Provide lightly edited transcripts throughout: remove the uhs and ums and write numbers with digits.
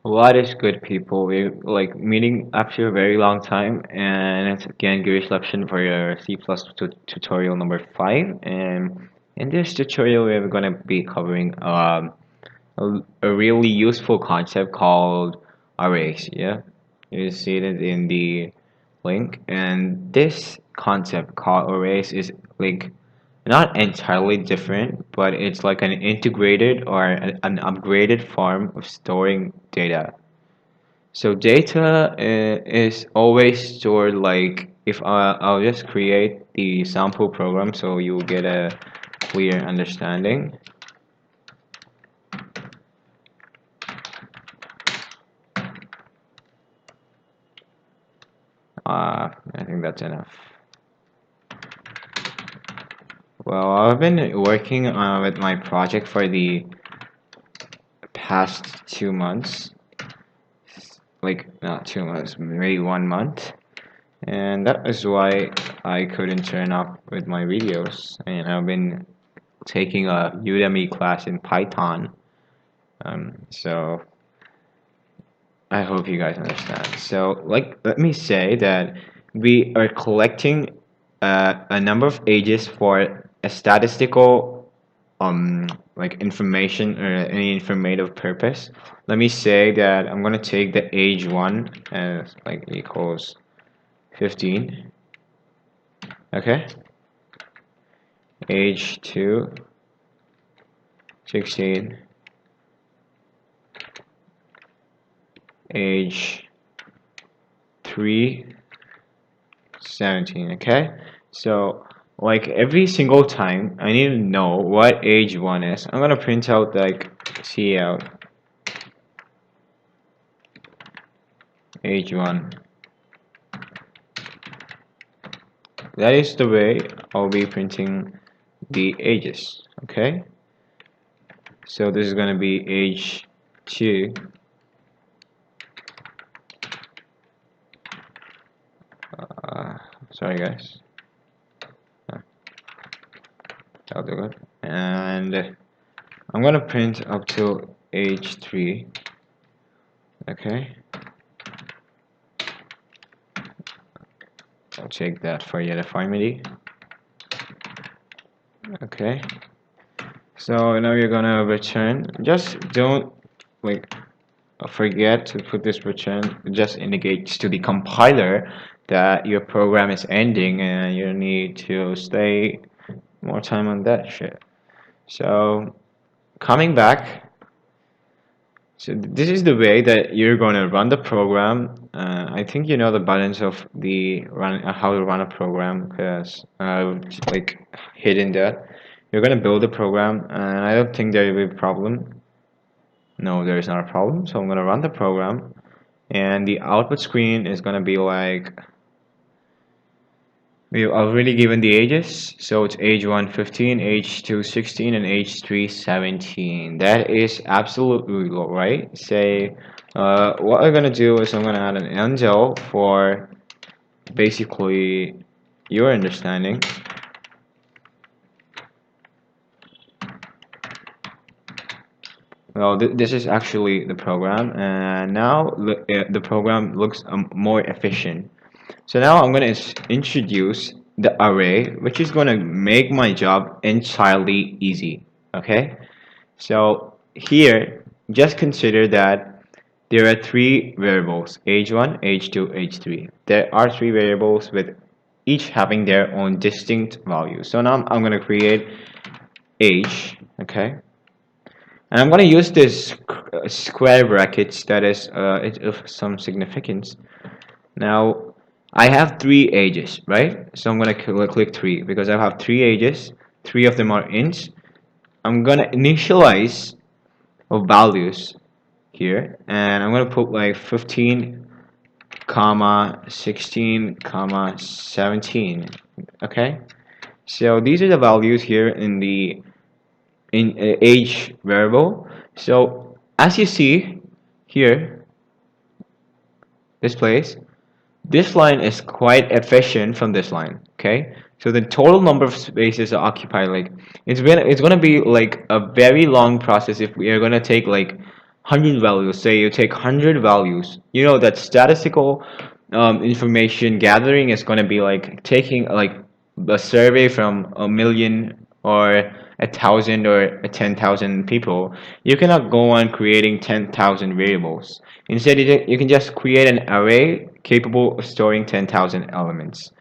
What is good, people? We're like meeting after a very long time, and it's again Girish Lepshin for your C plus tutorial number 5. And in this tutorial, we're gonna be covering a really useful concept called arrays. Yeah, you see it in the link, and this concept called arrays is like not entirely different, but it's like an integrated or an upgraded form of storing data. So data is always stored like if I'll just create the sample program so you'll get a clear understanding. I think that's enough. Well, I've been working with my project for the past 2 months, like not 2 months, maybe 1 month. And that is why I couldn't turn up with my videos. And I've been taking a Udemy class in Python. So I hope you guys understand. So, like, let me say that we are collecting a number of ages for a statistical, like information or any informative purpose. Let me say that I'm gonna take the age 1 as like equals 15. Okay. Age 2, 16. Age 3, 17. Okay. So like every single time I need to know what age 1 is, I'm gonna print out like cout age 1. That is the way I'll be printing the ages. Okay. So this is gonna be age 2. Sorry guys. I'll do it. And I'm gonna print up to age 3. Okay. I'll check that for uniformity. Okay. So now you're gonna return. Just don't like forget to put this return. It just indicates to the compiler that your program is ending and you need to stay more time on that shit. So coming back. So this is the way that you're going to run the program. I think you know the buttons of the run, how to run a program, because like hidden that. You're going to build a program, and I don't think there will be a problem. No, there is not a problem. So I'm going to run the program, and the output screen is going to be like we've already given the ages, so it's age 1 15, age 2 16, and age 3 17. That is absolutely right. Say, what I'm gonna do is I'm gonna add an angel for basically your understanding. Well, this is actually the program, and now the program looks more efficient. So now I'm going to introduce the array, which is going to make my job entirely easy. Okay. So here, just consider that there are 3 variables: age 1, age 2, age 3. There are 3 variables with each having their own distinct values. So now I'm going to create age. Okay. And I'm going to use this square brackets that is of some significance. Now, I have 3 ages, right? So I'm going to click 3 because I have 3 ages. 3 of them are ints. I'm going to initialize of values here, and I'm going to put like 15 comma 16 comma 17. Okay, so these are the values here in the age variable. So as you see here, this line is quite efficient from this line. Okay, so the total number of spaces occupied, like it's gonna be like a very long process if we are gonna take like 100 values. Say you take 100 values. You know that statistical information gathering is going to be like taking like a survey from a million or 1,000 or 10,000 people. You cannot go on creating 10,000 variables. Instead, you can just create an array capable of storing 10,000 elements.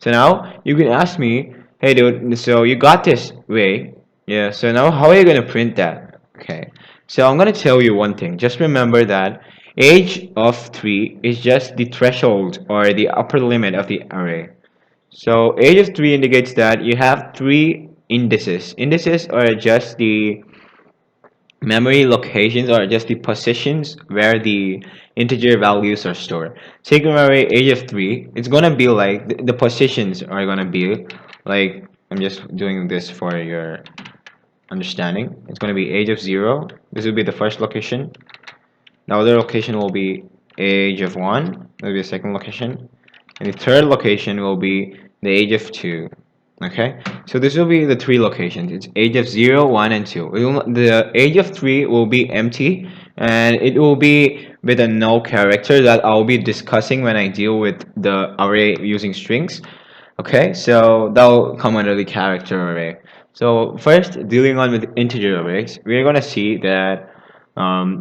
So now you can ask me, hey dude, so you got this way. Yeah, so now how are you going to print that? Okay, so I'm going to tell you one thing. Just remember that age of 3 is just the threshold or the upper limit of the array. So age of 3 indicates that you have 3 indices. Indices are just the memory locations or just the positions where the integer values are stored. Take memory age of 3, it's gonna be like the positions are gonna be like, I'm just doing this for your understanding. It's gonna be age of 0. This will be the first location. The other location will be age of 1. That will be the second location. And the third location will be the age of 2. Okay, so this will be the 3 locations. It's age of 0, 1, and 2. The age of 3 will be empty, and it will be with a null character that I'll be discussing when I deal with the array using strings. Okay, so that'll come under the character array. So first, dealing on with integer arrays, we're gonna see that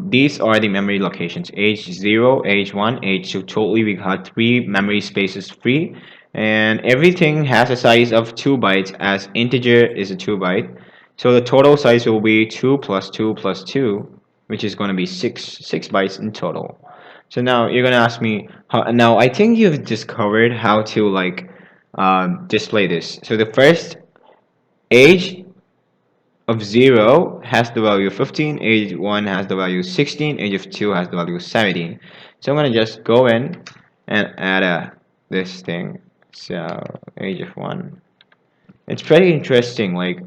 these are the memory locations: age 0, age 1, age 2. Totally, we got 3 memory spaces free, and everything has a size of 2 bytes, as integer is a 2 byte. So the total size will be 2 plus 2 plus 2, which is going to be 6 bytes in total. So now you're gonna ask me how. Now I think you've discovered how to like display this. So the first, age of 0 has the value 15, age 1 has the value 16, age of 2 has the value 17. So I'm going to just go in and add this thing. So age of 1. It's pretty interesting, like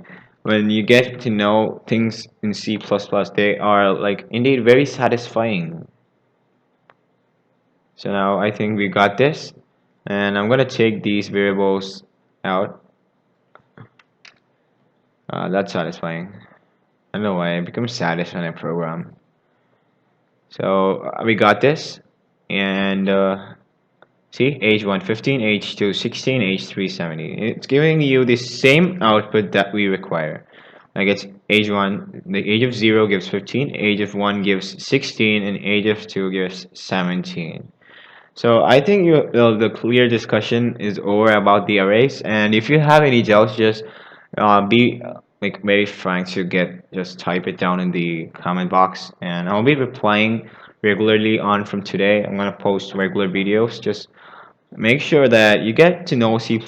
when you get to know things in C++, they are like indeed very satisfying. So now I think we got this, and I'm going to take these variables out. That's satisfying. I don't know why it becomes saddest when I program. So we got this, and see, age 1 15, age 2 16, age 3 70. It's giving you the same output that we require. Like it's age 1, the age of 0 gives 15, age of 1 gives 16, and age of 2 gives 17. So I think the clear discussion is over about the arrays, and if you have any doubts, just be like very frank to get just type it down in the comment box, and I'll be replying regularly on from today. I'm gonna post regular videos. Just make sure that you get to know C++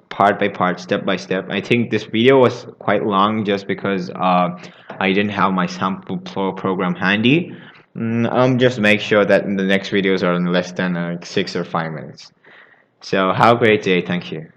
part by part, step by step. I think this video was quite long just because I didn't have my sample program handy. I'll just make sure that in the next videos are in less than 6 or 5 minutes. So have a great day. Thank you.